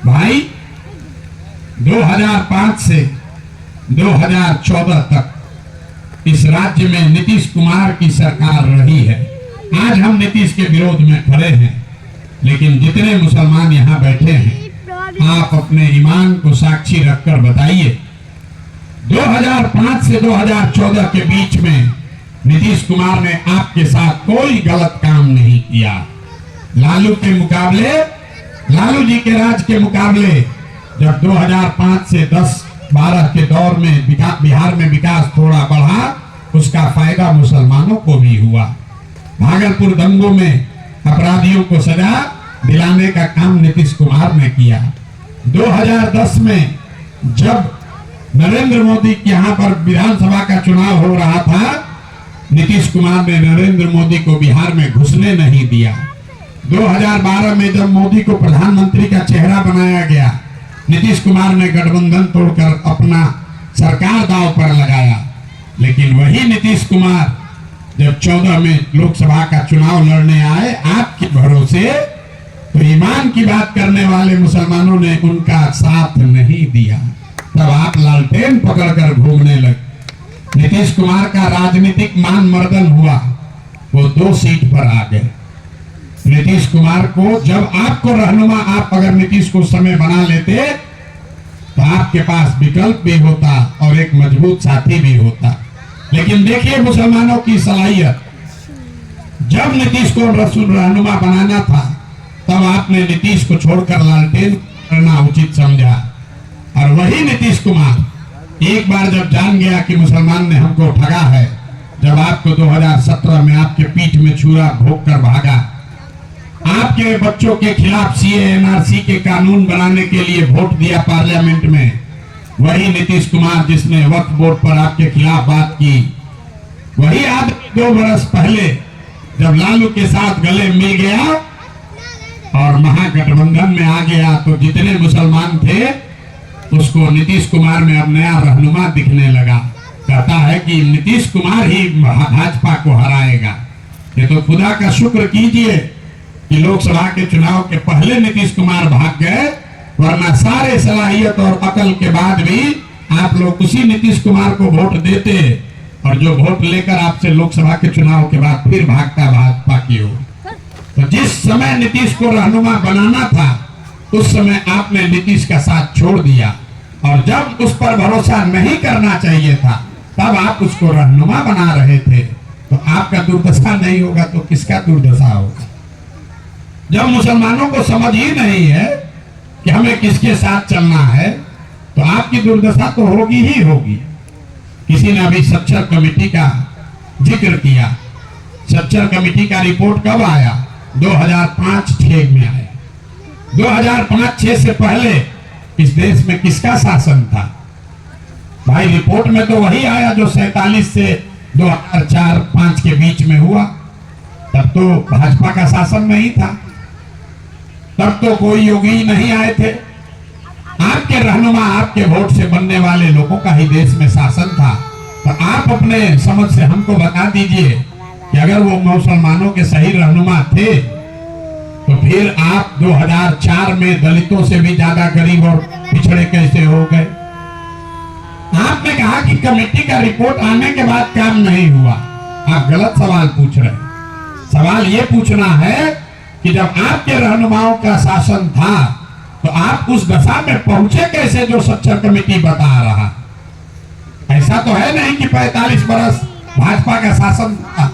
भाई 2005 से 2014 तक इस राज्य में नीतीश कुमार की सरकार रही है। आज हम नीतीश के विरोध में खड़े हैं, लेकिन जितने मुसलमान यहाँ बैठे हैं, आप अपने ईमान को साक्षी रखकर बताइए 2005 से 2014 के बीच में नीतीश कुमार ने आपके साथ कोई गलत काम नहीं किया। लालू के मुकाबले, लालू जी के राज के मुकाबले जब 2005 से 10-12 के दौर में बिहार में विकास थोड़ा बढ़ा, उसका फायदा मुसलमानों को भी हुआ। भागलपुर दंगों में अपराधियों को सजा दिलाने का काम नीतीश कुमार ने किया। 2010 में जब नरेंद्र मोदी के यहाँ पर विधानसभा का चुनाव हो रहा था, नीतीश कुमार ने नरेंद्र मोदी को बिहार में घुसने नहीं दिया। 2012 में जब मोदी को प्रधानमंत्री का चेहरा बनाया गया, नीतीश कुमार ने गठबंधन तोड़कर अपना सरकार दांव पर लगाया। लेकिन वही नीतीश कुमार जब 14 में लोकसभा का चुनाव लड़ने आए आपके भरोसे, तो ईमान की बात करने वाले मुसलमानों ने उनका साथ नहीं दिया। तब आप लालटेन पकड़कर घूमने लगे। नीतीश कुमार का राजनीतिक मान मर्दन हुआ, वो 2 सीट पर आ गए। नीतीश कुमार को जब आपको रहनुमा, आप अगर नीतीश को समय बना लेते तो आपके पास विकल्प भी होता और एक मजबूत साथी भी होता। लेकिन देखिए मुसलमानों की सलाहियत, जब नीतीश को रहनुमा बनाना था, तब आपने नीतीश को छोड़कर लालटेन करना उचित समझा। और वही नीतीश कुमार एक बार जब जान गया कि मुसलमान ने हमको ठगा है, जब आपको 2017 में आपके पीठ में छुरा भोंक कर भागा, आपके बच्चों के खिलाफ सीए एनआरसी के कानून बनाने के लिए वोट दिया पार्लियामेंट में, वही नीतीश कुमार जिसने वक्फ बोर्ड पर आपके खिलाफ बात की, वही आदमी 2 बरस पहले जब लालू के साथ गले मिल गया और महागठबंधन में आ गया, तो जितने मुसलमान थे उसको नीतीश कुमार में अब नया रहनुमा दिखने लगा। कहता है कि नीतीश कुमार ही भाजपा को हराएगा। ये तो खुदा का शुक्र कीजिए कि लोकसभा के चुनाव के पहले नीतीश कुमार भाग गए, वरना सारे सलाहियत और अकल के बाद भी आप लोग उसी नीतीश कुमार को वोट देते, और जो वोट लेकर आपसे लोकसभा के चुनाव के बाद फिर भागता भाजपा की ओर। तो जिस समय नीतीश को रहनुमा बनाना था, उस समय आपने नीतीश का साथ छोड़ दिया, और जब उस पर भरोसा नहीं करना चाहिए था, तब आप उसको रहनुमा बना रहे थे। तो आपका दुर्दशा नहीं होगा तो किसका दुर्दशा होगा? जब मुसलमानों को समझ ही नहीं है कि हमें किसके साथ चलना है, तो आपकी दुर्दशा तो होगी ही होगी। किसी ने अभी सच्चर कमेटी का जिक्र किया। सच्चर कमेटी का रिपोर्ट कब आया? 2005-6 में आया। 2005-6 से पहले इस देश में किसका शासन था? भाई रिपोर्ट में तो वही आया जो 47 से 2004-5 के बीच में हुआ। तब तो भाजपा का शासन नहीं था, तब तो कोई योगी नहीं आए थे। आपके रहनुमा, आपके वोट से बनने वाले लोगों का ही देश में शासन था। तो आप अपने समझ से हमको बता दीजिए कि अगर वो मुसलमानों के सही रहनुमा थे, तो फिर आप 2004 में दलितों से भी ज्यादा गरीब और पिछड़े कैसे हो गए? आपने कहा कि कमेटी का रिपोर्ट आने के बाद काम नहीं हुआ। आप गलत सवाल पूछ रहे हैं। सवाल ये पूछना है कि जब आपके रहनुमाओं का शासन था, तो आप उस दशा में पहुंचे कैसे जो सच्चर कमेटी बता रहा? ऐसा तो है नहीं कि 45 बरस भाजपा का शासन था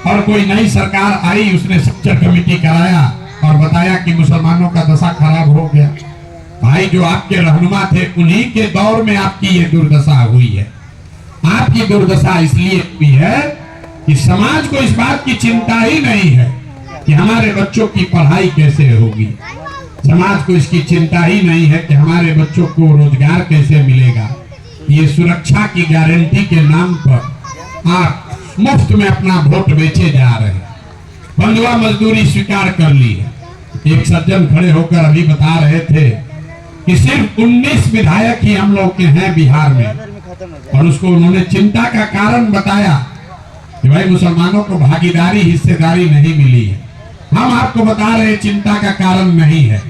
और कोई नई सरकार आई, उसने सच्चर कमेटी कराया और बताया कि मुसलमानों का दशा खराब हो गया। भाई जो आपके रहनुमा थे, उन्हीं के दौर में आपकी ये दुर्दशा हुई है। आपकी दुर्दशा इसलिए हुई है कि समाज को इस बात की चिंता ही नहीं है कि हमारे बच्चों की पढ़ाई कैसे होगी। समाज को इसकी चिंता ही नहीं है कि हमारे बच्चों को रोजगार कैसे मिलेगा। ये सुरक्षा की गारंटी के नाम पर आप मुफ्त में अपना वोट बेचे जा रहे हैं। बंधुआ मजदूरी स्वीकार कर ली है। एक सज्जन खड़े होकर अभी बता रहे थे कि सिर्फ 19 विधायक ही हम लोग के हैं बिहार में, और उसको उन्होंने चिंता का कारण बताया कि भाई मुसलमानों को भागीदारी, हिस्सेदारी नहीं मिली है। हम आपको बता रहे चिंता का कारण नहीं है।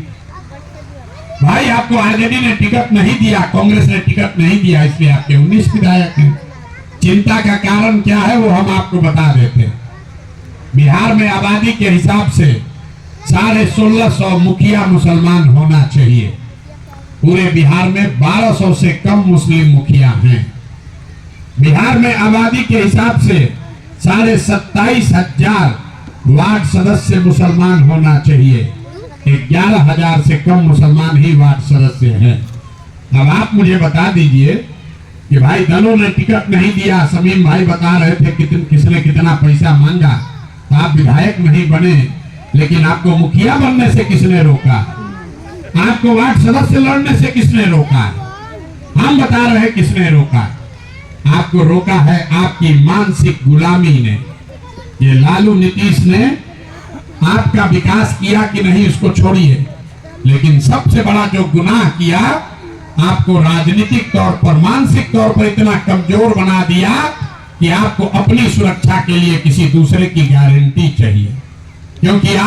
भाई आपको आरजेडी ने टिकट नहीं दिया, कांग्रेस ने टिकट नहीं दिया, इसलिए आपके 19 विधायक हैं। चिंता का कारण क्या है वो हम आपको बता देते हैं। बिहार में आबादी के हिसाब से 1650 मुखिया मुसलमान होना चाहिए। पूरे बिहार में 1200 से कम मुस्लिम मुखिया हैं। बिहार में आबादी के हिसाब से 27,500 वार्ड सदस्य मुसलमान होना चाहिए। 11,000 से कम मुसलमान ही वार्ड सदस्य हैं। अब आप मुझे बता दीजिए कि भाई दलों ने टिकट नहीं दिया, समीम भाई बता रहे थे किसने कितना पैसा मांगा, तो आप विधायक नहीं बने, लेकिन आपको मुखिया बनने से किसने रोका? आपको वार्ड सदस्य लड़ने से किसने रोका? हम बता रहे हैं किसने रोका। आपको रोका है आपकी मानसिक गुलामी ने। ये लालू नीतीश ने आपका विकास किया कि नहीं उसको छोड़िए, लेकिन सबसे बड़ा जो गुनाह किया, आपको राजनीतिक तौर पर, मानसिक तौर पर इतना कमजोर बना दिया कि आपको अपनी सुरक्षा के लिए किसी दूसरे की गारंटी चाहिए, क्योंकि आप